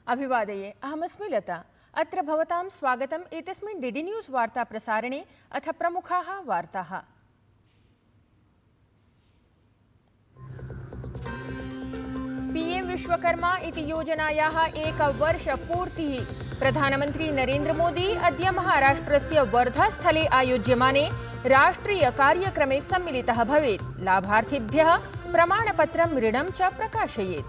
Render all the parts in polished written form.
अभिवादये, अहमस्मि लता। अत्र भवतां स्वागतम् एतस्मिन् डीडी न्यूज़ वार्ता प्रसारणे। अथ प्रमुखाः वार्ताः। पीएम विश्वकर्मा इति योजनायाः एकवर्षपूर्तिः। प्रधानमन्त्री नरेन्द्र मोदी अद्य महाराष्ट्रस्य वर्धास्थले आयोज्यमाने राष्ट्रियकार्यक्रमे सम्मिलितः भवेत्। लाभार्थिभ्यः प्रमाणपत्रं ऋणं च प्रकाशयेत्।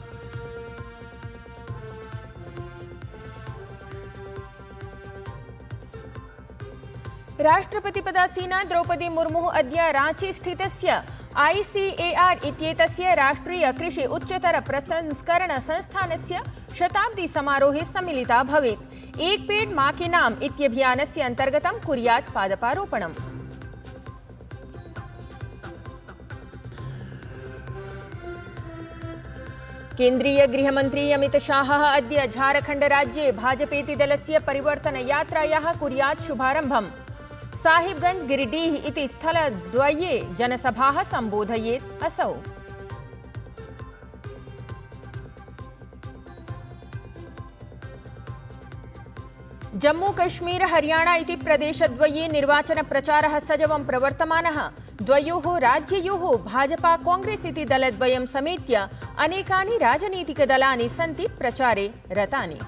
राष्ट्रपतिपदासीना द्रौपदी मुर्मु अद्य रांची स्थितस्य ICAR इत्येतस्य राष्ट्रिय कृषि उच्चतर प्रसंस्करण संस्थानस्य शताब्दी समारोहे सम्मिलिता भवेत्। एक पेड़ मां के नाम इत्यभियानस्य अन्तर्गतं कुर्यात् पादपारोपणम्। केन्द्रीय गृहमन्त्री अमित शाहः अद्य झारखण्ड राज्ये भाजपेति दलस्य परिवर्तन यात्रायाः कुर्यात् शुभारम्भम्। साहिबगंज गिरिडीह इति स्थलद्वये जनसभाः सम्बोधयेत् असौ। जम्मू कश्मीर हरियाणा इति प्रदेशद्वये निर्वाचन प्रचारः सजवं प्रवर्तमानः। द्वयोः राज्ययोः भाजपा कांग्रेस इति दलद्वयं समेत्य अनेकानि राजनीतिकदलानि सन्ति प्रचारे रतानि।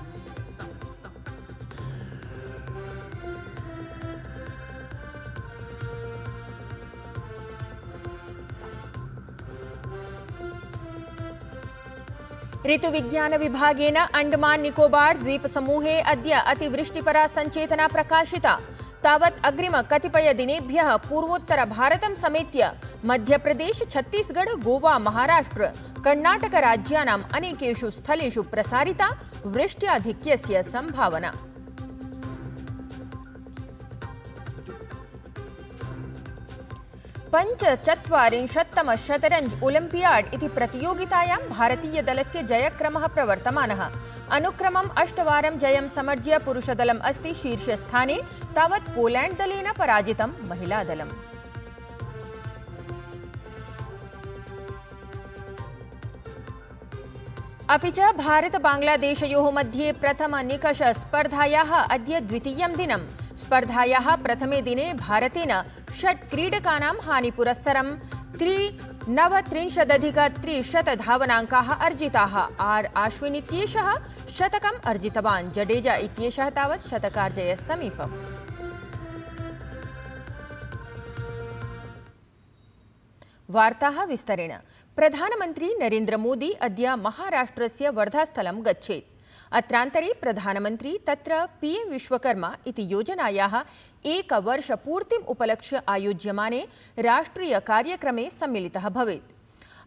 ऋतुविज्ञान विभागेन अंडमान निकोबार द्वीप समूहे अद्य अतिवृष्टिपरा संचेतना प्रकाशिता। तावत् अग्रिम कतिपय दिनेभ्यः पूर्वोत्तर भारतं समेत्य मध्यप्रदेश, छत्तीसगढ़, गोवा, महाराष्ट्र, कर्णाटक राज्यानाम् अनेकेषु स्थलेषु प्रसारिता वृष्ट्याधिक्यस्य संभावना। पञ्चचत्वारिंशत्तम शतरंज ओलिम्पियाड इति प्रतियोगितायां भारतीय दलस्य जयक्रमः प्रवर्तमानः। अनुक्रमम् 8 वारं जयं समर्ज्य पुरुषदलम् अस्ति शीर्षस्थाने, तावत् पोलैंड दलेन पराजितं महिलादलम्। अपि च भारत-बांग्लादेशयोः मध्ये प्रथम निकष स्पर्धायाः अद्य द्वितीयं दिनम्। स्पर्धायाः प्रथमे दिने भारतेन 6 क्रीडकानां हानिपुरस्सरं 39,300 धावनाङ्काः अर्जिताः। आश्विन इत्येषः शतकम् अर्जितवान्। जडेजा इत्येषः तावत् शतकार्जयसमीपम्। वार्ताः विस्तरेण। प्रधानमन्त्री नरेन्द्र मोदी अद्य महाराष्ट्रस्य वर्धास्थलं गच्छेत्। अत्रान्तरे प्रधानमन्त्री तत्र पीएम विश्वकर्मा इति योजनायाः एकवर्षपूर्तिम् उपलक्ष्य आयोज्यमाने राष्ट्रियकार्यक्रमे सम्मिलितः भवेत्।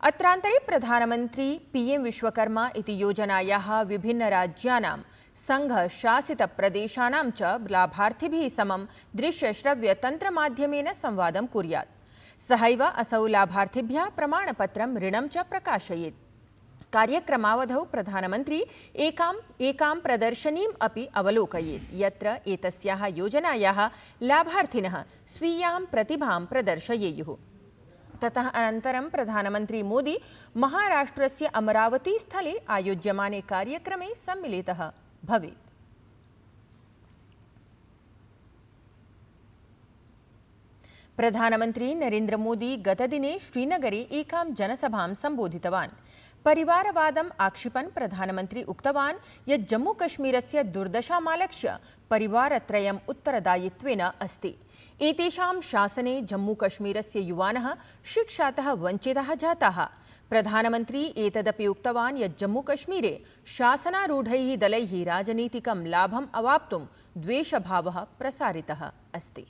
अत्रान्तरे प्रधानमन्त्री पीएम विश्वकर्मा इति योजनायाः विभिन्नराज्यानां संघशासितप्रदेशानां च लाभार्थिभिः समं दृश्यश्रव्यतन्त्रमाध्यमेन संवादं कुर्यात्। सहैव असौ लाभार्थिभ्यः प्रमाणपत्रं ऋणं च प्रकाशयेत्। कार्यक्रमावधौ प्रधानमन्त्री एकां प्रदर्शनीम् अपि अवलोकयेत्, यत्र एतस्याः योजनायाः लाभार्थिनः स्वीयां प्रतिभां प्रदर्शयेयुः। ततः अनन्तरं प्रधानमन्त्री मोदी महाराष्ट्रस्य अमरावती स्थले आयोज्यमाने कार्यक्रमे सम्मिलितः भवेत्। प्रधानमन्त्री नरेन्द्र मोदी गतदिने श्रीनगरे एकां जनसभां सम्बोधितवान्। परिवारवादम् आक्षिपन् प्रधानमन्त्री उक्तवान् यत् जम्मूकश्मीरस्य दुर्दशामालक्ष्य परिवारत्रयम् उत्तरदायित्वेन अस्ति। एतेषां शासने जम्मूकश्मीरस्य युवानः शिक्षातः वञ्चिताः जाताः। प्रधानमन्त्री एतदपि उक्तवान् यत् जम्मूकश्मीरे शासनारूढैः दलैः राजनीतिकं लाभम् अवाप्तुं द्वेषभावः प्रसारितः अस्ति।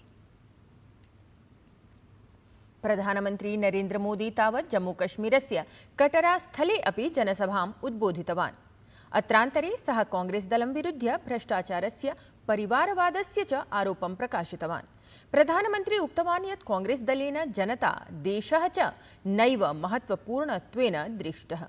प्रधानमन्त्री नरेन्द्र मोदी तावत् जम्मूकश्मीरस्य कटरा स्थले अपि जनसभाम् उद्बोधितवान्। अत्रान्तरे सः कांग्रेस दलं विरुध्य भ्रष्टाचारस्य, परिवारवादस्य च आरोपं प्रकाशितवान्। प्रधानमन्त्री उक्तवान् यत् कांग्रेस दलेन जनता, देशः च नैव महत्त्वपूर्णत्वेन दृष्टः।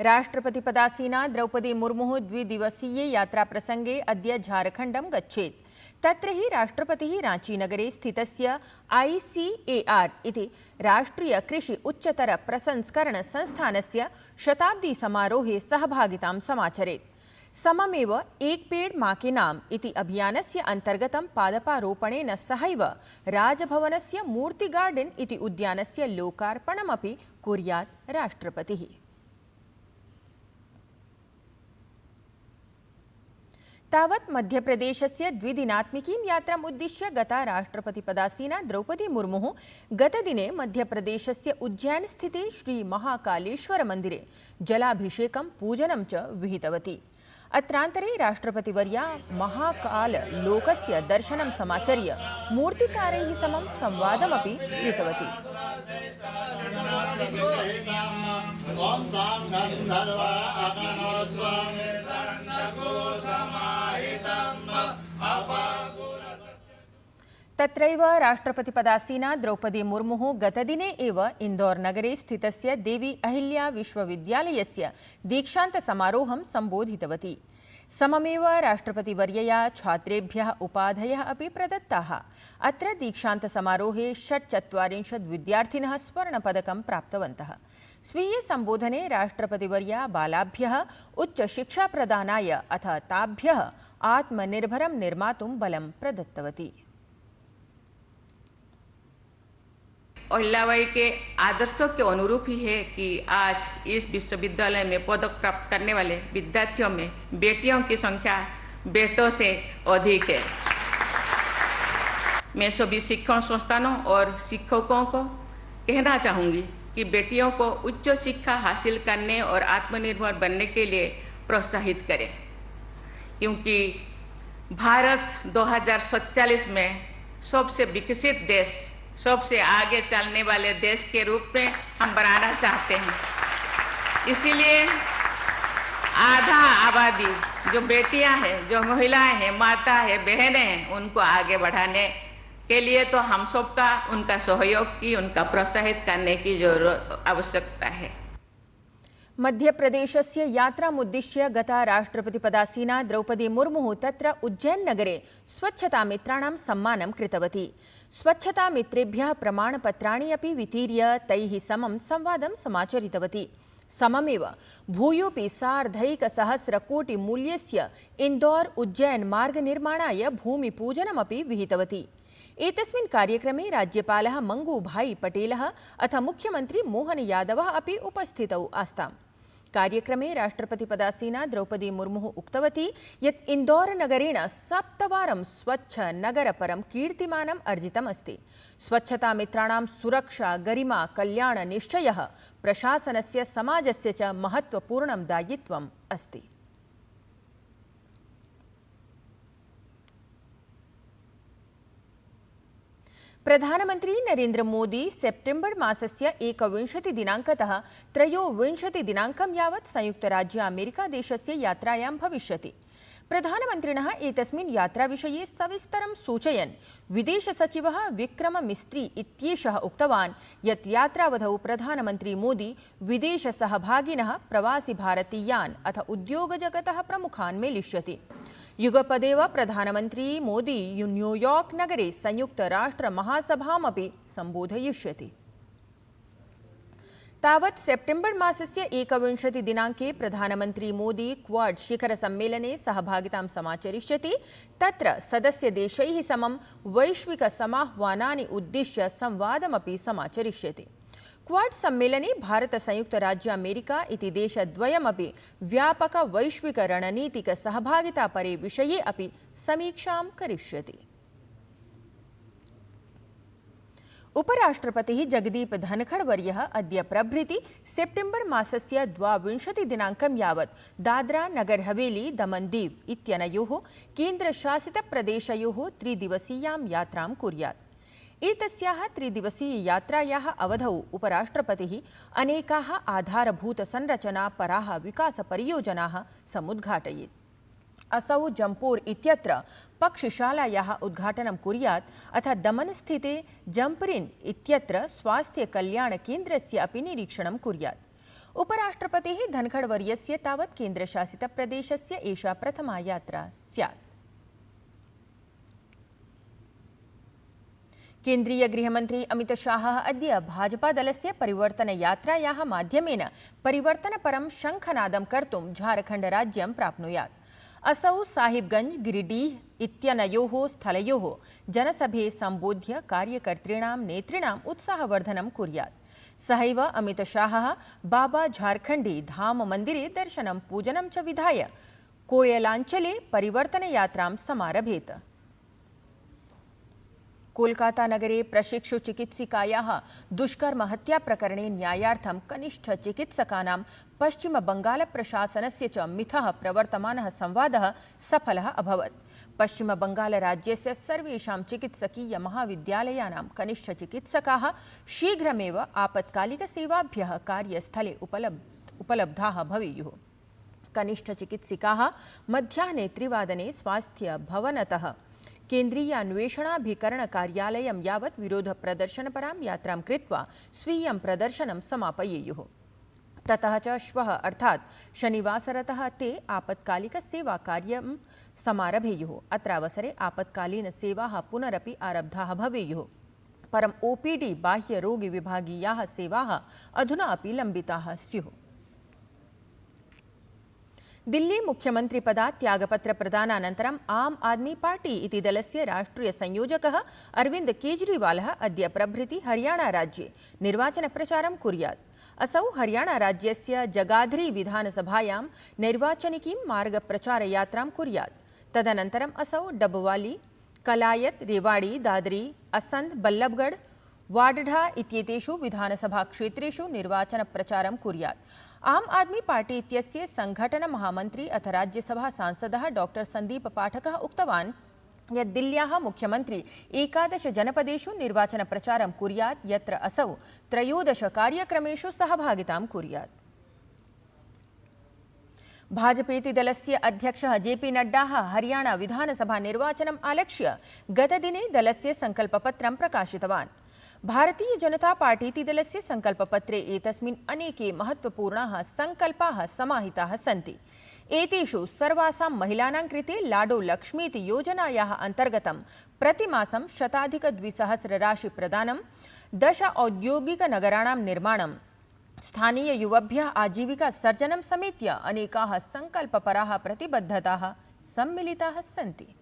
राष्ट्रपतिपदासीना द्रौपदी मुर्मु द्विदिवसीये यात्राप्रसंगे अद्य झारखण्डं गच्छेत्। तत्र हि राष्ट्रपतिः रांचीनगरे स्थितस्य ICAR इति राष्ट्रिय कृषि उच्चतर प्रसंस्करण संस्थानस्य शताब्दी समारोहे सहभागितां समाचरेत्। सममेव एक पेड़ मां के नाम इति अभियानस्य अन्तर्गतं पादपारोपणेन सहैव राजभवनस्य मूर्ति गार्डन इति उद्यानस्य लोकार्पणमपि कुर्यात् राष्ट्रपतिः। तावत् मध्यप्रदेशस्य द्विदिनात्मिकीं यात्राम् उद्दिश्य गता राष्ट्रपतिपदासीना द्रौपदी मुर्मुः गतदिने मध्यप्रदेशस्य उज्जैन स्थिते श्री महाकालेश्वर मन्दिरे जलाभिषेकं पूजनं च विहितवती। अत्रान्तरे राष्ट्रपतिवर्या महाकाल लोकस्य दर्शनं समाचर्य मूर्तिकारैः समं संवादमपि कृतवती। तत्रैव राष्ट्रपतिपदासीना द्रौपदी मुर्मुः गतदिने एव इन्दोरनगरे स्थितस्य देवी अहिल्या विश्वविद्यालयस्य दीक्षान्तसमारोहं सम्बोधितवती। सममेव राष्ट्रपतिवर्यया छात्रेभ्यः उपाधयः अपि प्रदत्ताः। अत्र दीक्षान्तसमारोहे 46 विद्यार्थिनः स्वर्णपदकं प्राप्तवन्तः। स्वीये संबोधने राष्ट्रपतिवर्या बालाभ्यः उच्चशिक्षाप्रदानाय अथ ताभ्यः आत्मनिर्भरं निर्मातुं बलं प्रदत्तवती। अहिल्याबाई के आदर्शों के अनुरूप ही है कि आज इस विश्वविद्यालय में पदक प्राप्त करने वाले विद्यार्थियों में बेटियों की संख्या बेटों से अधिक है। मैं सभी शिक्षण संस्थानों और शिक्षकों को कहना चाहूँगी कि बेटियों को उच्च शिक्षा हासिल करने और आत्मनिर्भर बनने के लिए प्रोत्साहित करें, क्योंकि भारत 2047 में सबसे विकसित देश, सबसे आगे चलने वाले देश के रूप में हम बनाना चाहते हैं। इसीलिए आधा आबादी जो बेटियां हैं, जो महिलाएं हैं, माता है, बहनें हैं, उनको आगे बढ़ाने के लिए तो हम सबका उनका सहयोग की, उनका प्रोत्साहित करने की जरूरत आवश्यकता है। मध्यप्रदेशस्य यात्रामुद्दिश्य गता राष्ट्रपतिपदासीना द्रौपदी मुर्मुः तत्र उज्जैन नगरे स्वच्छतामित्राणां सम्मानं कृतवती। स्वच्छतामित्रेभ्यः प्रमाणपत्राणि अपि वितीर्य तैः समं संवादं समाचरितवती। सममेव भूयोऽपि सार्धैकसहस्रकोटिमूल्यस्य इन्दौर उज्जैन मार्गनिर्माणाय भूमिपूजनमपि विहितवती। एतस्मिन् कार्यक्रमे राज्यपालः मंगूभाई पटेलः अथ मुख्यमंत्री मोहन यादवः अपि उपस्थितौ आस्ताम्। कार्यक्रमे राष्ट्रपतिपदासीना द्रौपदी मुर्मुः उक्तवती यत् इन्दौरनगरेण 7 वारं स्वच्छ नगरपरं कीर्तिमानम् अर्जितमस्ति। स्वच्छतामित्राणां सुरक्षा, गरिमा, कल्याणनिश्चयः प्रशासनस्य, समाजस्य च महत्त्वपूर्णं दायित्वम् अस्ति। प्रधानमंत्री नरेंद्र मोदी सेप्टेम्बर मासस्य 21 दिनाङ्कतः 23 दिनाङ्कं यावत् संयुक्तराज्य अमेरिका देशस्य यात्रायां भविष्यति। प्रधानमन्त्रिणः एतस्मिन् यात्राविषये सविस्तरं सूचयन् विदेशसचिवः विक्रम मिस्त्री इत्येषः उक्तवान् यत् यात्रावधौ प्रधानमन्त्री मोदी विदेशसहभागिनः, प्रवासि भारतीयान् अथ उद्योगजगतः प्रमुखान् मेलिष्यति। युगपदेव प्रधानमन्त्री मोदी न्यूयॉर्क नगरे संयुक्तराष्ट्रमहासभामपि सम्बोधयिष्यति। तावत् सेप्टेम्बर मासस्य 21 दिनाङ्के प्रधानमन्त्री मोदी क्वाड शिखरसम्मेलने सहभागितां समाचरिष्यति। तत्र सदस्यदेशैः समं वैश्विकसमाह्वानानि उद्दिश्य संवादमपि समाचरिष्यति। क्वाड सम्मेलने भारत संयुक्त राज्य अमेरिका इति देशद्वयमपि व्यापक वैश्विक रणनीतिक सहभागितापरे विषये अपि समीक्षां करिष्यति। उपराष्ट्रपतिः जगदीप धनखड़ वर्यः अद्य प्रभृति सेप्टेम्बर मासस्य 22 दिनाङ्कं यावत् दादरा नगर हवेली दमन दीव इत्यनयोः केन्द्रशासितप्रदेशयोः 3 दिवसीयां यात्रां कुर्यात्। एतस्याः 3 दिवसीय यात्रायाः अवधौ उपराष्ट्रपतिः अनेकाः आधारभूतसंरचना पराः विकासपरियोजनाः समुद्घाटयेत्। असौ जम्पूर इत्यत्र पक्षशालायाः उद्घाटनं कुर्यात् अथ दमन स्थिते जम्परिन् इत्यत्र स्वास्थ्य कल्याण केन्द्रस्य अपि निरीक्षणं कुर्यात्। उपराष्ट्रपतिः धनखड़ वर्यस्य तावत् केन्द्रशासितप्रदेशस्य एषा प्रथमा यात्रा स्यात्। केन्द्रीय गृहमन्त्री अमितशाहः अद्य भाजपादलस्य परिवर्तनयात्रायाः माध्यमेन परिवर्तनपरं शङ्खनादं कर्तुं झारखण्डराज्यं प्राप्नुयात्। असौ साहिबगंज गिरिडीह इत्यनयोः स्थलयोः जनसभे सम्बोध्य कार्यकर्तॄणां नेतॄणाम् उत्साहवर्धनं कुर्यात्। सहैव अमितशाहः बाबा झारखण्डी धाम मन्दिरे दर्शनं पूजनं च विधाय कोयलाञ्चले परिवर्तनयात्रां समारभेत। कोलकाता नगरे प्रशिक्षु चिकित्सिकायाः दुष्कर्म हत्या प्रकरणे न्यायार्थं कनिष्ठ चिकित्सकानां पश्चिम बंगाल प्रशासनस्य च मिथः प्रवर्तमानः संवादः सफलः अभवत्। पश्चिम बंगाल राज्यस्य सर्वेषां चिकित्सकीय महाविद्यालयानां कनिष्ठ चिकित्सकाः शीघ्रमेव आपत्कालिकसेवाभ्यः कार्यस्थले उपलब्धाः भवेयुः। कनिष्ठ चिकित्सिकाः मध्याह्ने 3 वादने स्वास्थ्य भवनतः केन्द्रीय अन्वेषणाभिकरण कार्यालयं यावत् विरोध प्रदर्शनपरां यात्रां कृत्वा स्वीयं प्रदर्शनं समापयेयुः। ततः च श्वः अर्थात् शनिवासरतः ते आपत्कालिकसेवाकार्यं समारभेयुः। अत्रावसरे आपत्कालीनसेवाः पुनरपि आरब्धाः भवेयुः। परं ओपीडी बाह्यरोगविभागीयाः सेवाः अधुना अपि लम्बिताः स्युः। दिल्ली मुख्यमंत्री पदात् त्यागपत्र प्रदानानन्तरम् आम आदमी पार्टी इति दलस्य राष्ट्रिय संयोजकः अरविंद केजरीवालः अद्य प्रभृति हरियाणा राज्ये निर्वाचनप्रचारं कुर्यात्। असौ हरियाणा राज्यस्य जगाधरी विधानसभायां नैर्वाचनिकीं मार्गप्रचारयात्रां कुर्यात्। तदनन्तरम् असौ डबवाली, कलायत, रेवाड़ी, दादरी, असंध, बल्लभगढ़, वाडढा इत्येतेषु विधानसभा क्षेत्रेषु निर्वाचनप्रचारं कुर्यात्। आम आदमी पार्टी इत्यस्य संघटन महामंत्री अथ राज्यसभा सांसदः डॉक्टर संदीप पाठकः उक्तवान् यत् दिल्ल्याः मुख्यमंत्री 11 जनपदेषु निर्वाचनप्रचारं कुर्यात्, यत्र असौ 13 कार्यक्रमेषु सहभागितां कुर्यात्। भाजपेति दलस्य अध्यक्षः जेपी नड्डाः हरियाणा विधानसभा निर्वाचनम् आलक्ष्य गतदिने दलस्य संकल्पपत्रं प्रकाशितवान्। भारतीय जनता पार्टीति दलस्य संकल्पपत्रे एतस्मिन् अनेके महत्वपूर्णाः संकल्पाः समाहिताः सन्ति। एतेषु सर्वासां महिलानां कृते लाडो लक्ष्मीति योजनायाः अन्तर्गतं प्रतिमासं 100,200 राशि प्रदानं, 10 औद्योगिकनगराणां निर्माणं, स्थानीययुवभ्यः आजीविका सर्जनं समेत्य अनेकाः संकल्पपराः प्रतिबद्धताः सम्मिलिताः सन्ति।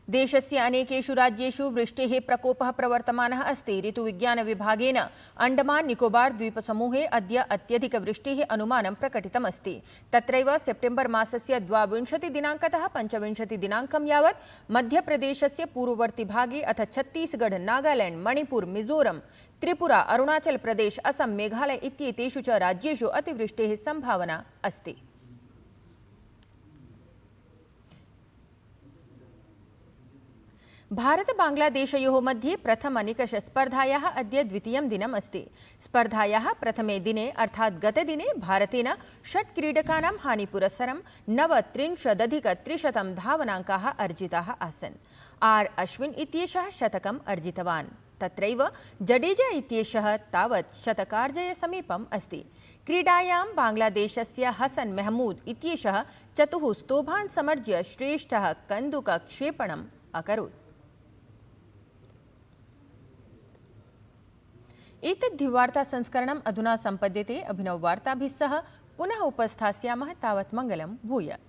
देशस्य अनेकेषु राज्येषु वृष्टेः प्रकोपः प्रवर्तमानः अस्ति। ऋतुविज्ञानविभागेन अंडमान निकोबार द्वीपसमूहे अद्य अत्यधिकवृष्टेः अनुमानं प्रकटितमस्ति। तत्रैव सेप्टेम्बर् मासस्य 22 दिनाङ्कतः 25 दिनाङ्कं यावत् मध्यप्रदेशस्य पूर्ववर्तिभागे अथ छत्तीसगढ़, नागालैंड, मणिपुर, मिजोरम, त्रिपुरा, अरुणाचल प्रदेश, असम, मेघालय इत्येतेषु च राज्येषु अतिवृष्टेः संभावना अस्ति। भारत बांग्लादेशयोः मध्ये प्रथमनिकषस्पर्धायाः अद्य द्वितीयं दिनम् अस्ति। स्पर्धायाः प्रथमे दिने अर्थात् गतदिने भारतेन 6 क्रीडकानां हानिपुरस्सरं 39,300 धावनाङ्काः अर्जिताः आसन्। आर् अश्विन् इत्येषः शतकम् अर्जितवान्। तत्रैव जडेजा इत्येषः तावत् शतकार्जयसमीपम् अस्ति। क्रीडायां बांग्लादेशस्य हसन महमूद इत्येषः 4 स्तोभान् समर्ज्य श्रेष्ठः कन्दुकक्षेपणम् अकरोत्। एतद्धि वार्ता संस्करणम् अधुना सम्पद्यते। अभिनववार्ताभिः सह पुनः उपस्थास्यामः। तावत् मङ्गलं भूयात्।